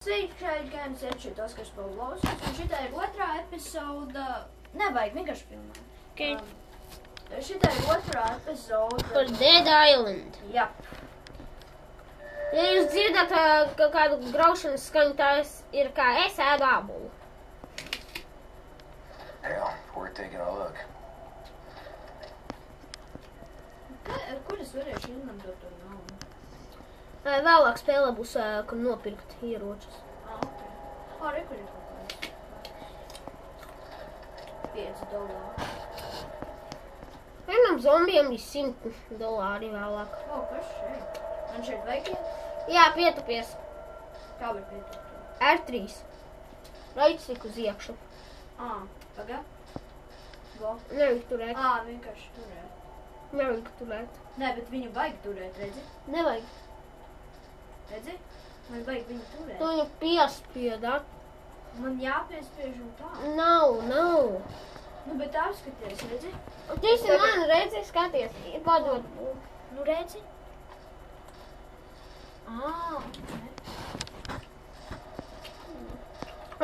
Sveiki, Craig Games, šeit Oskars Pavlovskis, un šitā ir otrā epizoda, nevajag vienkārši filmēt. Okay. Šitā ir otrā epizoda. Par Dead Island. Jā. Ja jūs dzirdat kaut kādu graušanas skaņu, tās ir kā es ēdu ābolu. Hell, we're taking a look. Kur es varēšu izmantot to naudu? Vēlāk spēlē būs, kad nopirkt ieročus. Ok. Re, kur ir kaut kāds? $5. Vienam zombijam ir $100 vēlāk. Kas šeit? Man šeit vajag iet? Jā, pietupies. Kā var pietupies? R3. Raids tik uz iekšu. Pagā? Go. Nevajag turēt. Vienkārši turēt. Nevajag turēt. Nē, bet viņu vajag turēt, redzi? Nevajag. Redzi? Man vajag viņu turēt. Tu viņu piespiedat. Man jāpiespiež un tā. Nav. Nu, bet apskaties, redzi? Tu esi man, redzi, skaties. Padod. Nu, redzi?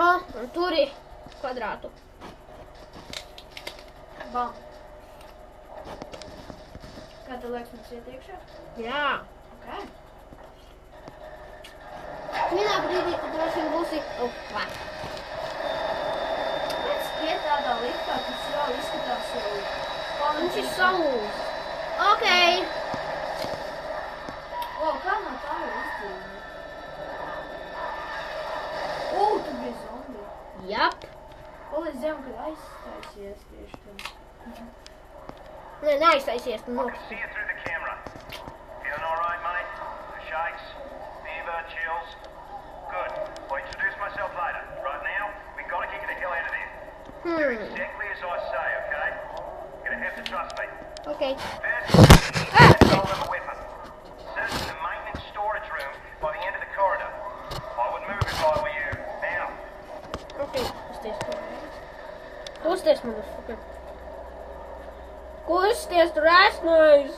Un tur ir kvadrātu. Bam. Kā tev liekas, mums iet iekšā? Jā. Ok. Vienā brīdī, kad droši vien būsi... Opa. Pēc iet tādā liftā, kas jau izskatās jau... Viņš ir salūzis. Ok. Kā no tā jau izdzīvot? Tu biji zombi. Jap. Es zinu, kad aiztaisies tieši tā. Nē, neaiztaisies, tu noksti. See you through the camera. Feeling all right, mate? The shakes, fever, chills. Good. I'll introduce myself later. Right now, we gotta get you the hell out of there. Do exactly as I say, okay? You're gonna have to trust me. Okay. First, control of a weapon. Search the maintenance storage room by the end of the corridor. I would move if I were you. Now. Okay. Kusties, motherfucker. Kusties, tur esnais.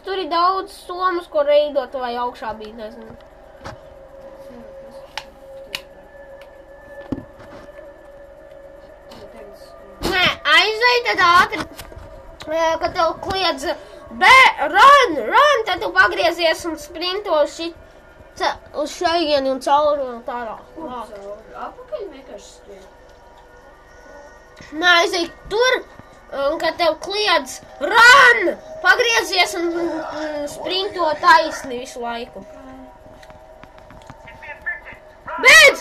Tur ir daudz somas, ko reidot, vai augšā bija, nezinu. Nē, aizej tad ātri, kad tev kliedz run, tad tu pagriezies un sprinto uz šeieni un cauri un tālāk. Apakaļ vienkārši skrien. Nē, aizej tur, un kad tev kliedz run, pagriezies un sprinto taisni visu laiku. Beidz!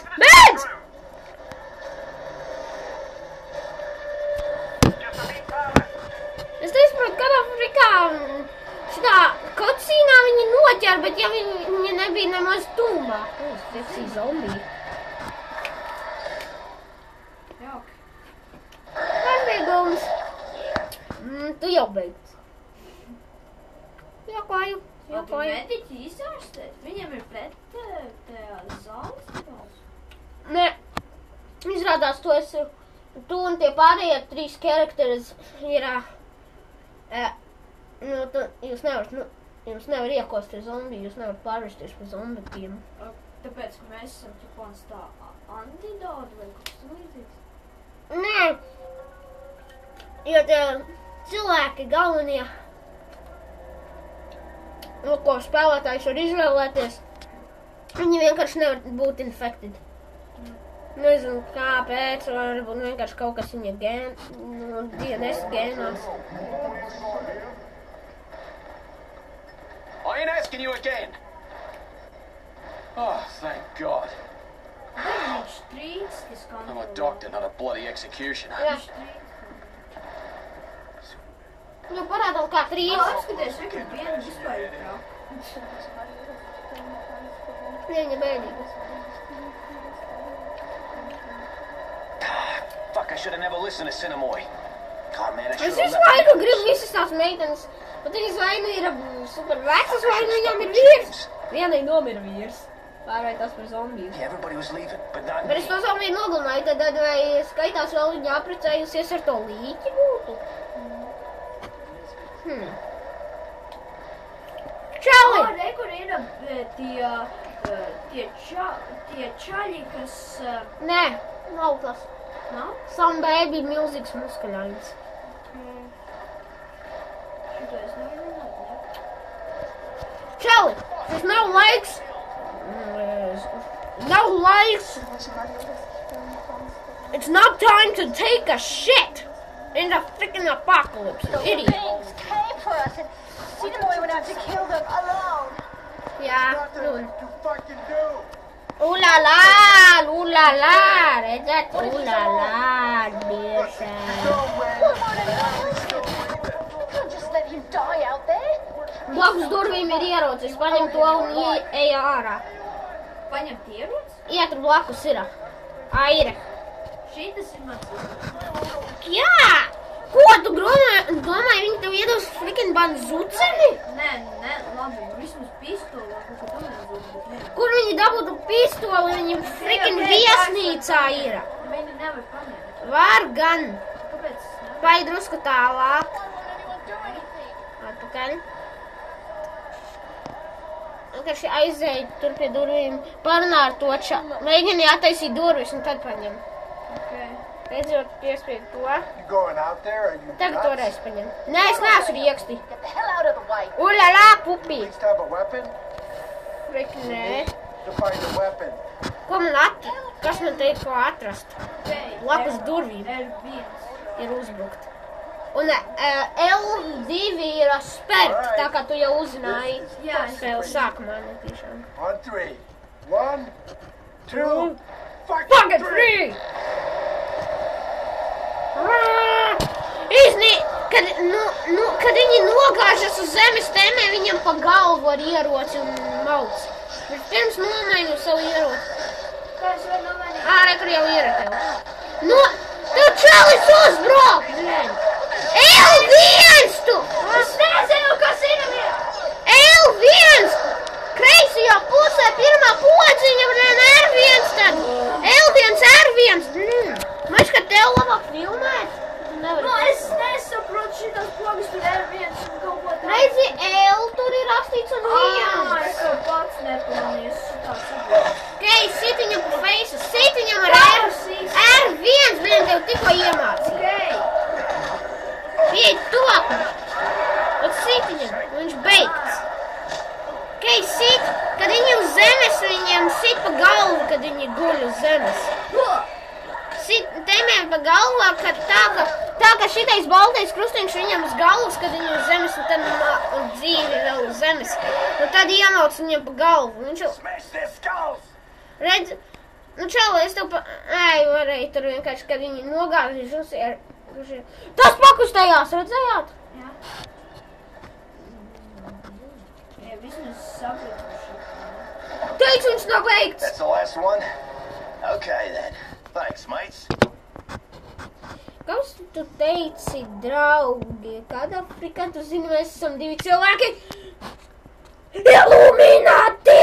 Es nesaprotu, kādā frikā šitā cutscīnā viņi noķer, bet ja viņi nebija nemaz tūmā. Seksī zombiji. Jauki. Pārbeigums. Tu jau beidz. Jokoju. Mediķi izārstēt? Viņiem ir pret tajā zāles? Nē. Izrādās, tu un tie pārējie 3 karakteris ir... Jūs nevar iekosties zombi, jūs nevar pārvērsties par zombitiem. Tāpēc, ka mēs esam ķipons tā antidoti vai kaut kas līdzīgs? Nē, jo tie cilvēki galvenie, ko spēlētājs var izvēlēties, viņi vienkārši nevar būt infected. Nezinu, kāpēc, varbūt vienkārši kaut kas viņa DNS gēnās. I ain't asking you again. Oh, thank God. Viņš strīds, kas I'm a doctor, not a bloody executioner. Jā. Nu, parādām kā 3. Apskaties, vienkārši vienu vispār ir trau. Viņa bēdīgas. Fuck, I should have never listened to Cinemoy. God, man, I should Es have visu laiku gribu visas tās meitenes, bet viņas vai nu ir super vecas, vai nu viņām ir vīrs. Vienai nomira vīrs. Pārvērtās par zombiju. Yeah, everybody was leaving, but not Bet es to zombiju nogalināju, tad vai skaitās vēl viņa apprecējusies ar to līķi būtu? Čali! Re, kur ir tie tie čaļi, kas... Nē, nav tas. Nav? Some baby milzīgs muskuļains. Šito es nevaru runāt, ne? Čeli, tas nav laiks. Nav laiks. It's not time to take a shit in the freaking apocalypse, idiot. Things came for us and see the boy went out to kill them alone. Jā, Nothing to fucking do. Ulala, redzat, ulala, biešā. No way. Don't just let him die out there. Blakus durvīm ir ierocis, paņem to un ej ārā. Paņemt ieroci? Jā, tur blakus ir. Aire. Šitas ir mans. Jā! Ko tu domāji, viņi tev iedos frikin banzuceni? Nē, labi, vismaz pistoli, ko tu nezūtu, bet ne. Kur viņi dabūtu pistoli, viņi frikin viesnīcā ir? Viņi nevar paņemt. Var gan. Kāpēc? Ne? Pai drusku tālāk. Atpakaļ. Vienkārši aizēj tur pie durvīm, parunā ar to mēģini attaisīt durvis un tad paņem. Okay. Beidzot piespied to. You going out there? Are you Tagad nuts? toreiz paņem. Nē, es neesmu rieksti. Get the hell out of the way. Ulala, pupi. At least have a weapon? Frikin, nē. To find a weapon. Ko man Kas man teica, ko atrast? Okay. Blakus durvīm R1. ir uzbrukt. Un L2 ir spērt, tā kā tu jau uzzināji. Jā, es Spēles sākumā netīšām. On 3. 1, 2, Fucking free! Kad viņi nogāžas uz zemes tēmē, viņam pa galvu ar ieroci un mauc. Bet pirms nomainu savu ieroci. Kā es varu nomainīt? Ārē, kur jau ir tev. Tev čalis uzbrauc! L1 tu! Es nezinu, kas ir vien! L1! Kreisajā pusē pirmā podziņa un R1 tad. L1, R1. Maš, ka tev labāk filmēt? Nu, es nesaprotu šitas pogas tur R1 un kaut ko tā. Redzi, L tur ir rakstīts un 1. Es jau pats nepamanīju, es šitā saprotu. Kei, sitiņam pa feisu, sitiņam ar R1, vien tev tikko iemācīja. Okay. Pieeja tuvāk. Ot sitiņam, viņš beigts. Kei, sit, kad viņi uz zemes, viņiem sit pa galvu, kad viņi guļ uz zemes. Sit tēmēm pa galvā, ka tā ka šitais baltais krustiņš viņam uz galvas, kad viņi uz zemes, un tad dzīvi vēl uz zemes. Un tad iemauc viņam pa galvu. Viņš jau, Smash their skulls! redz, čalo, es tev varēju tur vienkārši, kad viņi nogāžas, tas pakustējās, redzējāt? Jā. Jā, vismaz saprotu šitā. Teicu, viņš nav beigts. That's the last one? Okay then. Thanks, mates. Kas tu teici, draugi? Kādā Afrikā tu zini, mēs esam 2 cilvēki? Illuminati!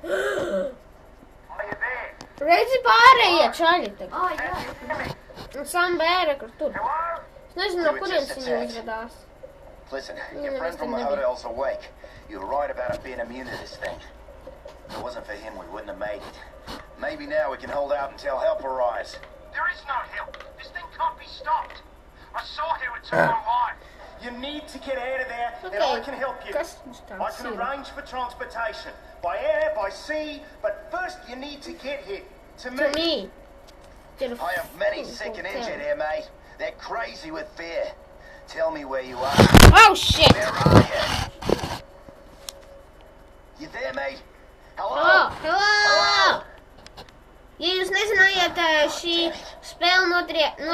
Are you there? Redzi pārējie čaļi tagad. Jā. Un Sam Bēra, kur tur. Hello? Es nezinu, no kurienes viņi uzvedās. Listen, your friend from the hotel's awake. You're right about it being immune to this thing. If it wasn't for him, we wouldn't have made it. Maybe now we can hold out until help arrives. There is no help. This thing can't be stopped. I saw how it took my life. You need to get out of there, and Okay. I can help you. Kas viņš I tāds can ir? arrange for transportation. By air, by sea, but first you need to get here. To me. To me. I have many sick and injured here, mate. They're crazy with fear. Tell me where you are. Oh, shit! Where are you? You there, mate? Hello? Hello! Ja jūs nezinājāt, šī spēle notiek We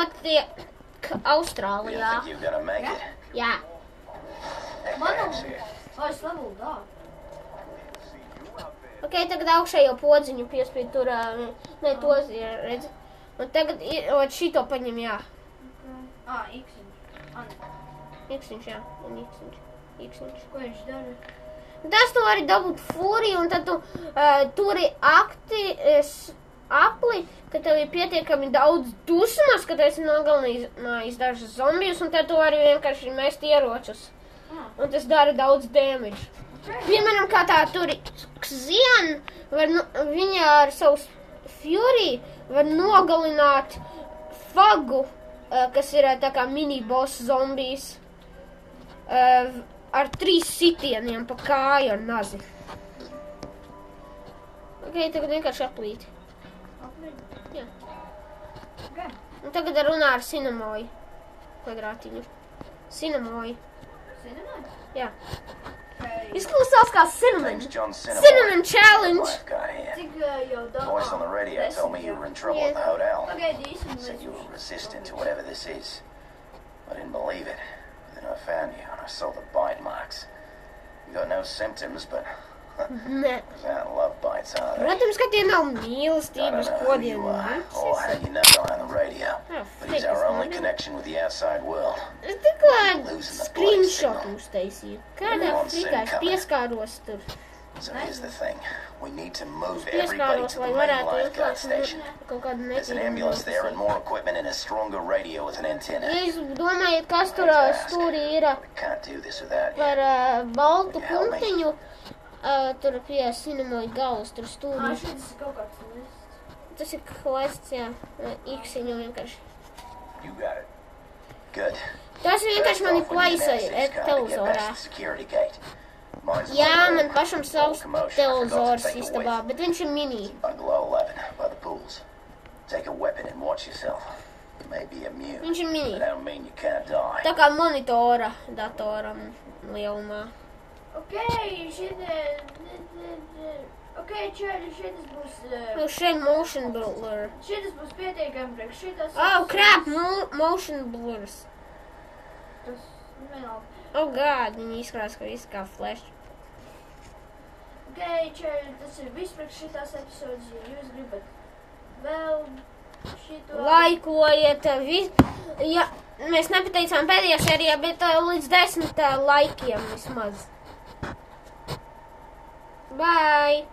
Austrālijā. don't think you're gonna make it. Jā. Hey, Man Babs here. es level dāvu. Ok, tagad augšējo podziņu piespied tur, ne tos ir, redzi. Un tagad šito paņem, jā. Iksiņš. Iksiņš, jā. Un iksiņš. Ko viņš dara? Tas tu vari dabūt fūriju, un tad tu turi apli, ka tev ir pietiekami daudz dusmas, ka tu esi nogalinājis dažas zombijus, un tad tu vari vienkārši mest ieročus. Un tas dara daudz damage. Piemēram, kā tā tur Xian, viņa ar savu Fury var nogalināt Fagu, kas ir tā kā mini-boss zombijs, ar 3 sitieniem pa kāju ar nazi. Ok, tagad vienkārši aplīti. Jā. Okay. Un tagad runā ar Cinamoju kvadrātiņu. Cinamoju. Cinnamon? Jā. Okay. Izklausās kā Cinnamon. Name's John Cinnamon. Cinnamon Challenge. Black guy here. Cik jau Voice on the radio told me you were in trouble at the hotel. Pagaidīsim, Said you were resistant to whatever this is. I didn't believe it. Then I found you and I saw the bite marks. You got no symptoms, but Nē. I love bites, are they? Protams, ka tie nav I don't mīlestības know who you kodienu. are or how you know guy on the radio, but he's our only connection with the outside world. Es tikai screenshot uztaisīju. Kādā frikā es pieskāros tur. So here's the thing. We need to move everybody Pieskāros, to the lai main varētu lifeguard iekļūt station. kaut kādu There's an ambulance there and more equipment and a stronger radio with an antenna. Ja jūs domājat, kas tur stūrī ir We can't do this without you. par baltu punktiņu, tur pie Cinamoja galvas tur stūrī. šis ir kaut kāds lists. Tas ir klests, jā, iksiņu vienkārši. You got it. Good. Tas vienkārši mani First off, we need an plaisoja access card to get televizorā. past the security gate. Mine's Jā, on the man road. pašam savs Commotion. I forgot to televizors take it istabā, with. bet viņš ir mini. Bungalow 11 by the pools. Take a weapon and watch yourself. You may be immune, Viņš ir mini. but that don't mean you can't die. Tā kā monitora datoram lielumā. Okay, šitie... Okay, čēļi, šitas būs... Nu, šeit motion blur. Šitas būs pietiekami priekš šitas... Oh, crap, motion blurs. Tas vienalga. Oh, God, viņi izskatās, ka viss kā flash. Okay, čēļi, tas ir viss priekš šitās epizodes, ja jūs gribat vēl šito... Laikojiet, ja mēs nepateicām pēdējā sērijā, bet līdz 10 laikiem vismaz. Bye!